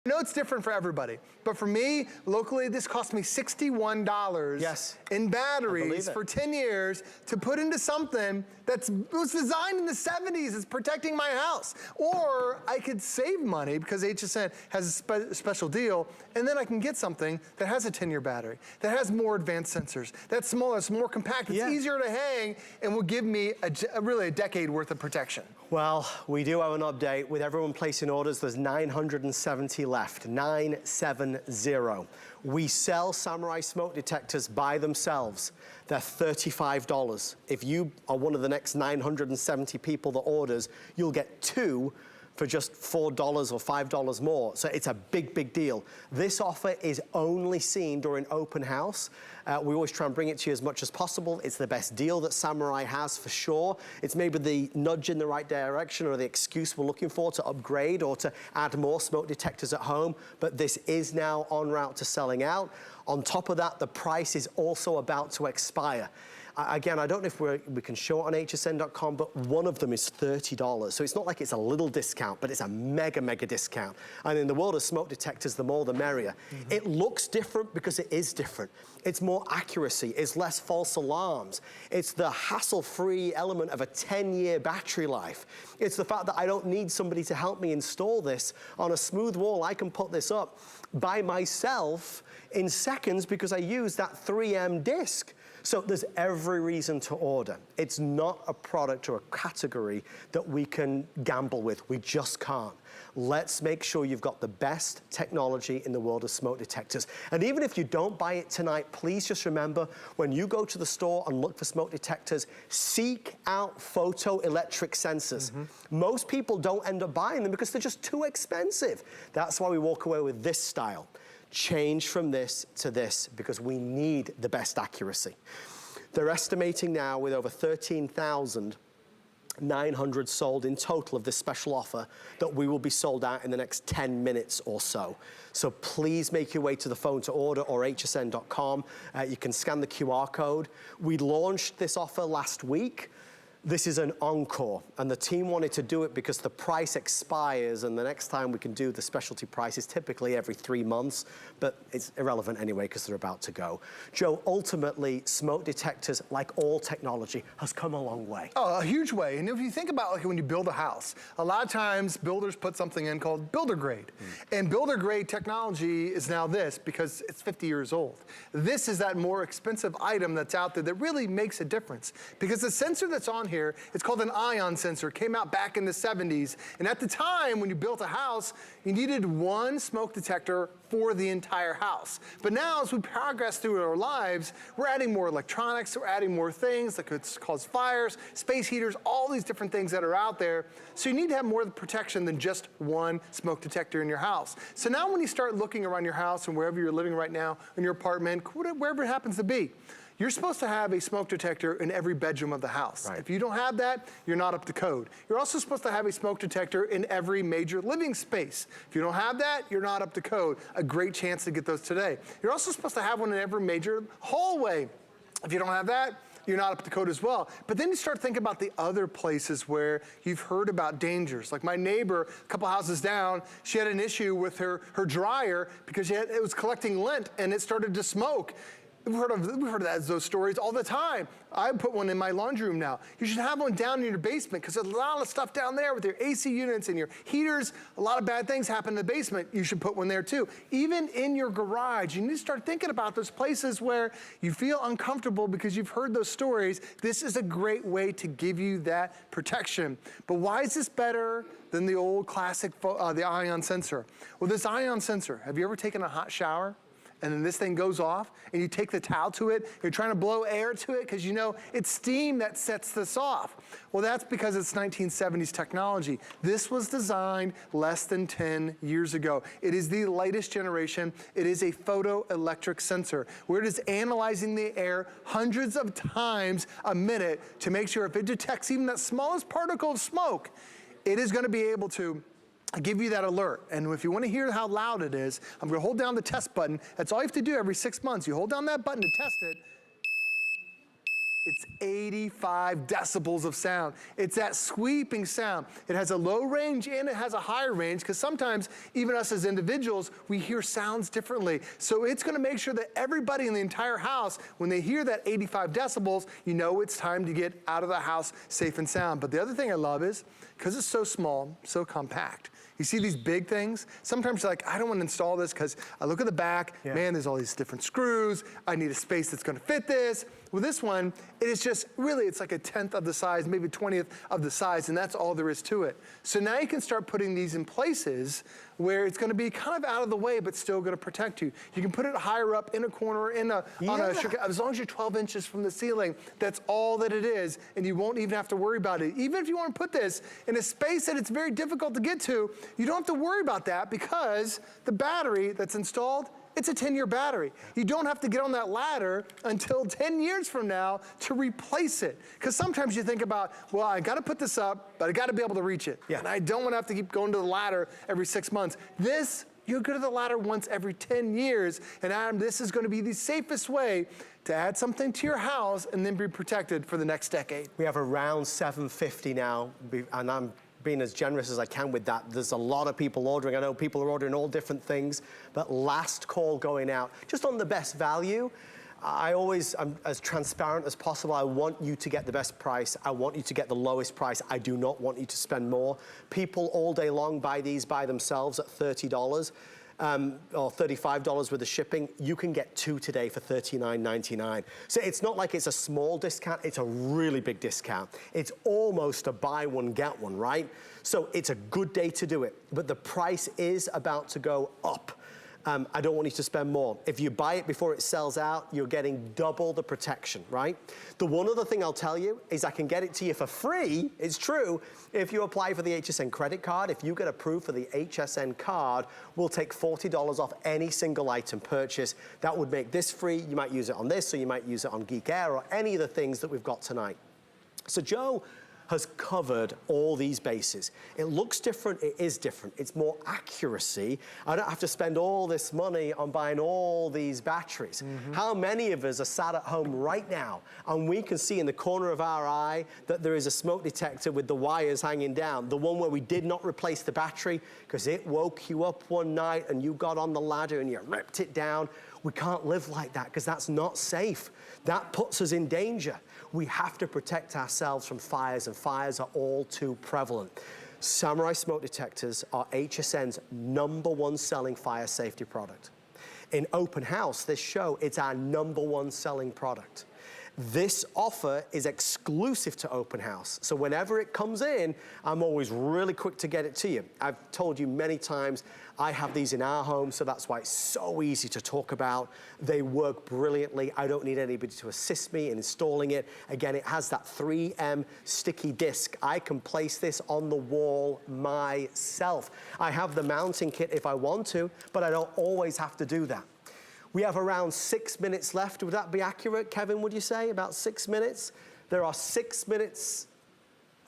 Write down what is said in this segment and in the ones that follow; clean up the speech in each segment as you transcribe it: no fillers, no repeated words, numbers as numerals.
I know it's different for everybody, but for me, locally, this cost me $61 in batteries for 10 years to put into something that was designed in the 70s. It's protecting my house. Or I could save money because HSN has a special deal, and then I can get something that has a 10-year battery, that has more advanced sensors, that's smaller, it's more compact, it's easier to hang, and will give me really a decade worth of protection. Well, we do have an update. With everyone placing orders, there's 970 left, 970. We sell Samurai smoke detectors by themselves. They're $35. If you are one of the next 970 people that orders, you'll get 2 for just $4 or $5 more. So it's a big, big deal. This offer is only seen during open house. We always try and bring it to you as much as possible. It's the best deal that Samurai has for sure. It's maybe the nudge in the right direction or the excuse we're looking for to upgrade or to add more smoke detectors at home. But this is now en route to selling out. On top of that, the price is also about to expire. Again, I don't know if we can show it on hsn.com, but one of them is $30. So it's not like it's a little discount, but it's a mega, mega discount. And in the world of smoke detectors, the more the merrier. It looks different because it is different. It's more accuracy, it's less false alarms. It's the hassle-free element of a 10-year battery life. It's the fact that I don't need somebody to help me install this on a smooth wall. I can put this up by myself in seconds because I use that 3M disc. So there's every reason to order. It's not a product or a category that we can gamble with. We just can't. Let's make sure you've got the best technology in the world of smoke detectors. And even if you don't buy it tonight, please just remember, when you go to the store and look for smoke detectors, seek out photoelectric sensors. Most people don't end up buying them because they're just too expensive. That's why we walk away with this style. Change from this to this because we need the best accuracy. They're estimating now with over 13,900 sold in total of this special offer that we will be sold out in the next 10 minutes or so. So please make your way to the phone to order or hsn.com. You can scan the QR code. We launched this offer last week. This is an encore, and the team wanted to do it because the price expires, and the next time we can do the specialty price is typically every 3 months, but it's irrelevant anyway because they're about to go. Joe, ultimately, smoke detectors, like all technology, has come a long way. Oh, a huge way. And if you think about like when you build a house, a lot of times builders put something in called builder grade. And builder grade technology is now this because it's 50 years old. This is that more expensive item that's out there that really makes a difference. Because the sensor that's on here, it's called an ion sensor. It came out back in the 70s. And at the time, when you built a house, you needed one smoke detector for the entire house. But now, as we progress through our lives, we're adding more electronics, we're adding more things that could cause fires, space heaters, all these different things that are out there. So you need to have more protection than just one smoke detector in your house. So now when you start looking around your house and wherever you're living right now, in your apartment, wherever it happens to be, you're supposed to have a smoke detector in every bedroom of the house. Right. If you don't have that, you're not up to code. You're also supposed to have a smoke detector in every major living space. If you don't have that, you're not up to code. A great chance to get those today. You're also supposed to have one in every major hallway. If you don't have that, you're not up to code as well. But then you start thinking about the other places where you've heard about dangers. Like my neighbor, a couple houses down, she had an issue with her dryer because it was collecting lint and it started to smoke. We've heard of those stories all the time. I put one in my laundry room now. You should have one down in your basement because there's a lot of stuff down there with your AC units and your heaters. A lot of bad things happen in the basement. You should put one there too. Even in your garage, you need to start thinking about those places where you feel uncomfortable because you've heard those stories. This is a great way to give you that protection. But why is this better than the old classic, the ion sensor? Well, this ion sensor, have you ever taken a hot shower? And then this thing goes off, and you take the towel to it, you're trying to blow air to it, because you know it's steam that sets this off. Well, that's because it's 1970s technology. This was designed less than 10 years ago. It is the latest generation. It is a photoelectric sensor, where it is analyzing the air hundreds of times a minute to make sure if it detects even that smallest particle of smoke, it is gonna be able to give you that alert. And if you want to hear how loud it is, I'm going to hold down the test button. That's all you have to do every 6 months. You hold down that button to test it. It's 85 decibels of sound. It's that sweeping sound. It has a low range and it has a higher range, because sometimes even us as individuals, we hear sounds differently. So it's gonna make sure that everybody in the entire house, when they hear that 85 decibels, you know it's time to get out of the house safe and sound. But the other thing I love is, because it's so small, so compact, you see these big things? Sometimes you're like, I don't want to install this because I look at the back, man, there's all these different screws. I need a space that's going to fit this. With this one, it is just really, it's like a 10th of the size, maybe 20th of the size, and that's all there is to it. So now you can start putting these in places where it's going to be kind of out of the way, but still going to protect you. You can put it higher up in a corner, as long as you're 12 inches from the ceiling, that's all that it is, and you won't even have to worry about it. Even if you want to put this in a space that it's very difficult to get to, you don't have to worry about that, because the battery that's installed, it's a 10-year battery. You don't have to get on that ladder until 10 years from now to replace it. Because sometimes you think about, well, I got to put this up, but I got to be able to reach it. And I don't want to have to keep going to the ladder every 6 months. This, you go to the ladder once every 10 years. And Adam, this is going to be the safest way to add something to your house and then be protected for the next decade. We have around 750 now, and I'm being as generous as I can with that. There's a lot of people ordering. I know people are ordering all different things, but last call going out, just on the best value. I'm as transparent as possible. I want you to get the best price. I want you to get the lowest price. I do not want you to spend more. People all day long buy these by themselves at $30. Or $35 with the shipping. You can get 2 today for $39.99. So it's not like it's a small discount, it's a really big discount. It's almost a buy one, get one, right? So it's a good day to do it, but the price is about to go up. I don't want you to spend more. If you buy it before it sells out, you're getting double the protection, right? The one other thing I'll tell you is I can get it to you for free, it's true, if you apply for the HSN credit card. If you get approved for the HSN card, we'll take $40 off any single item purchase. That would make this free. You might use it on this, or you might use it on Geek Air, or any of the things that we've got tonight. So Joe has covered all these bases. It looks different, it is different. It's more accuracy. I don't have to spend all this money on buying all these batteries. How many of us are sat at home right now and we can see in the corner of our eye that there is a smoke detector with the wires hanging down, the one where we did not replace the battery because it woke you up one night and you got on the ladder and you ripped it down. We can't live like that because that's not safe. That puts us in danger. We have to protect ourselves from fires, and fires are all too prevalent. Samurai smoke detectors are HSN's #1 selling fire safety product. In Open House, this show, it's our #1 selling product. This offer is exclusive to Open House. So whenever it comes in, I'm always really quick to get it to you. I've told you many times, I have these in our home, so that's why it's so easy to talk about. They work brilliantly. I don't need anybody to assist me in installing it. Again, it has that 3M sticky disc. I can place this on the wall myself. I have the mounting kit if I want to, but I don't always have to do that. We have around 6 minutes left. Would that be accurate, Kevin, would you say? About 6 minutes? There are 6 minutes.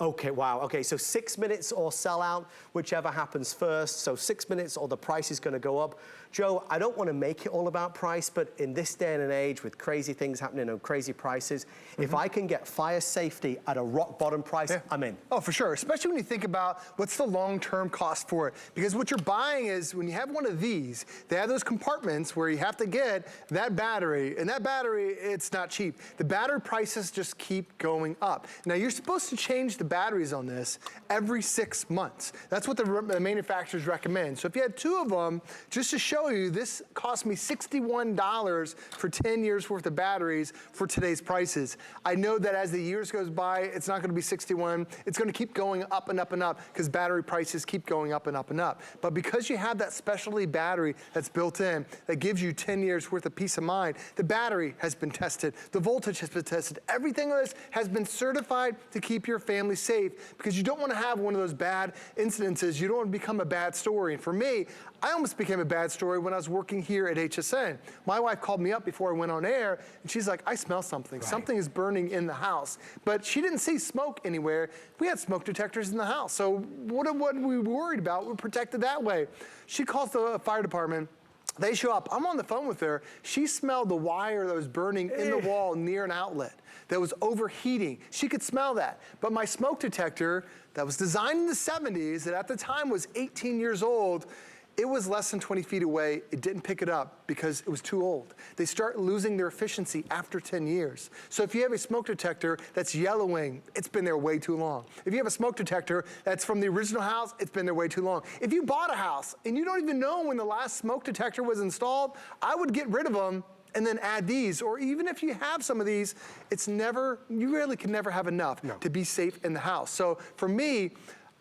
Okay, wow. Okay, so 6 minutes or sell out, whichever happens first. So 6 minutes or the price is going to go up. Joe, I don't want to make it all about price, but in this day and age with crazy things happening and crazy prices, if I can get fire safety at a rock bottom price, I'm in. Oh, for sure. Especially when you think about what's the long-term cost for it. Because what you're buying is, when you have one of these, they have those compartments where you have to get that battery, and that battery, it's not cheap. The battery prices just keep going up. Now, you're supposed to change the batteries on this every 6 months. That's what the manufacturers recommend. So if you had 2 of them, just to show you, this cost me $61 for 10 years worth of batteries for today's prices. I know that as the years goes by, it's not gonna be 61. It's gonna keep going up and up and up because battery prices keep going up and up and up. But because you have that specialty battery that's built in, that gives you 10 years worth of peace of mind, the battery has been tested, the voltage has been tested, everything on this has been certified to keep your family safe, because you don't wanna have one of those bad incidences. You don't wanna become a bad story. And for me, I almost became a bad story when I was working here at HSN. My wife called me up before I went on air, and she's like, I smell something. Right. Something is burning in the house. But she didn't see smoke anywhere. We had smoke detectors in the house. So what we worried about, we're protected that way. She calls the fire department, They show up, I'm on the phone with her, she smelled the wire that was burning in the wall near an outlet that was overheating. She could smell that. But my smoke detector that was designed in the 70s, that at the time was 18 years old, it was less than 20 feet away. It didn't pick it up because it was too old. They start losing their efficiency after 10 years. So if you have a smoke detector that's yellowing, it's been there way too long. If you have a smoke detector that's from the original house, it's been there way too long. If you bought a house and you don't even know when the last smoke detector was installed, I would get rid of them and then add these. Or even if you have some of these, you really can never have enough to be safe in the house. So for me,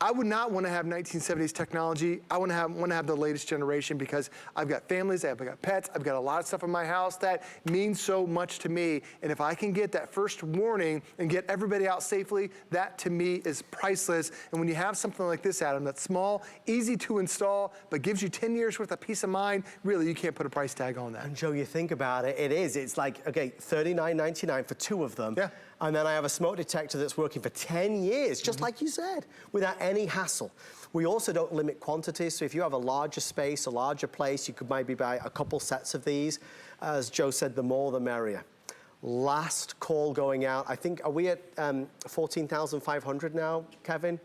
I would not want to have 1970s technology. I want to have the latest generation because I've got families, I've got pets, I've got a lot of stuff in my house that means so much to me. And if I can get that first warning and get everybody out safely, that to me is priceless. And when you have something like this, Adam, that's small, easy to install, but gives you 10 years worth of peace of mind, really, you can't put a price tag on that. And Joe, you think about it, it's like, okay, $39.99 for 2 of them. Yeah. And then I have a smoke detector that's working for 10 years, just like you said, without any hassle. We also don't limit quantities, so if you have a larger space, a larger place, you could maybe buy a couple sets of these. As Joe said, the more the merrier. Last call going out. I think, are we at 14,500 now, Kevin?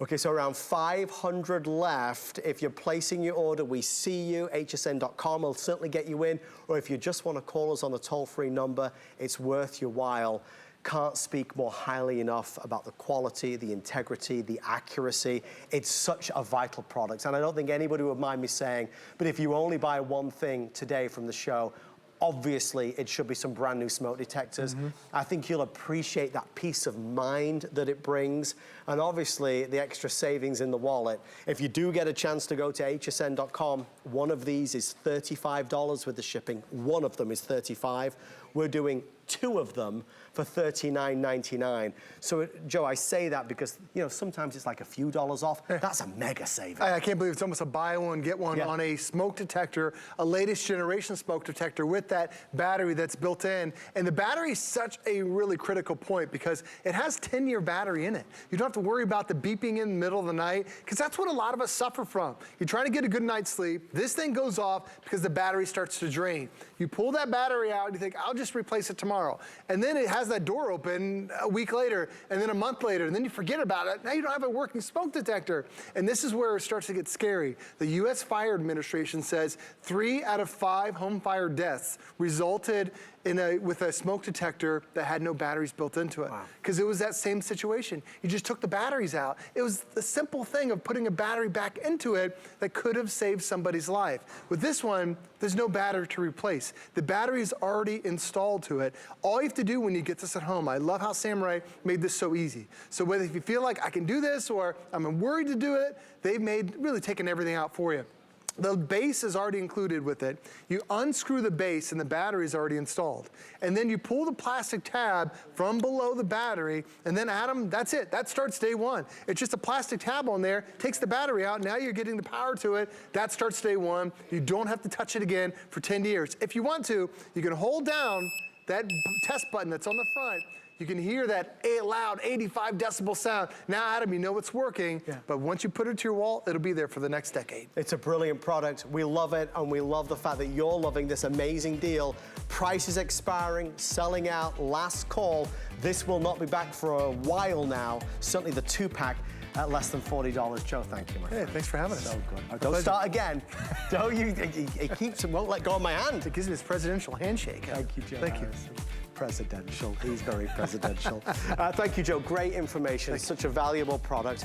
Okay, so around 500 left. If you're placing your order, we see you. hsn.com will certainly get you in. Or if you just want to call us on the toll-free number, it's worth your while. Can't speak more highly enough about the quality, the integrity, the accuracy. It's such a vital product. And I don't think anybody would mind me saying, but if you only buy one thing today from the show, obviously, it should be some brand new smoke detectors. I think you'll appreciate that peace of mind that it brings, and obviously the extra savings in the wallet. If you do get a chance to go to hsn.com, one of these is $35 with the shipping. One of them is $35. We're doing 2 of them for $39.99. So, Joe, I say that because, you know, sometimes it's like a few dollars off. That's a mega saving. I can't believe it's almost a buy one, get one on a smoke detector, a latest generation smoke detector with that battery that's built in. And the battery is such a really critical point because it has 10-year battery in it. You don't have to worry about the beeping in the middle of the night because that's what a lot of us suffer from. You're trying to get a good night's sleep. This thing goes off because the battery starts to drain. You pull that battery out and you think, I'll just replace it tomorrow. And then it has that door open a week later, and then a month later, and then you forget about it. Now you don't have a working smoke detector. And this is where it starts to get scary. The U.S. Fire Administration says 3 out of 5 home fire deaths resulted with a smoke detector that had no batteries built into it. Because it was that same situation. You just took the batteries out. It was the simple thing of putting a battery back into it that could have saved somebody's life. With this one, there's no battery to replace. The battery is already installed to it. All you have to do when you get this at home, I love how Samurai made this so easy. So whether if you feel like I can do this or I'm worried to do it, they've really taken everything out for you. The base is already included with it. You unscrew the base and the battery is already installed. And then you pull the plastic tab from below the battery, and then Adam, that's it. That starts day one. It's just a plastic tab on there, takes the battery out, now you're getting the power to it. That starts day one. You don't have to touch it again for 10 years. If you want to, you can hold down that test button that's on the front. You can hear that loud 85 decibel sound. Now, Adam, you know it's working, but once you put it to your wall, it'll be there for the next decade. It's a brilliant product. We love it, and we love the fact that you're loving this amazing deal. Price is expiring, selling out, last call. This will not be back for a while now. Certainly the 2-pack at less than $40. Joe, thank you, my friend. Hey, thanks for having us. So good. Don't start again. Don't you? It won't let go of my hand. It gives me this presidential handshake. Thank you, Joe. Thank you. Presidential. He's very presidential. Thank you, Joe. Great information. Such a valuable product.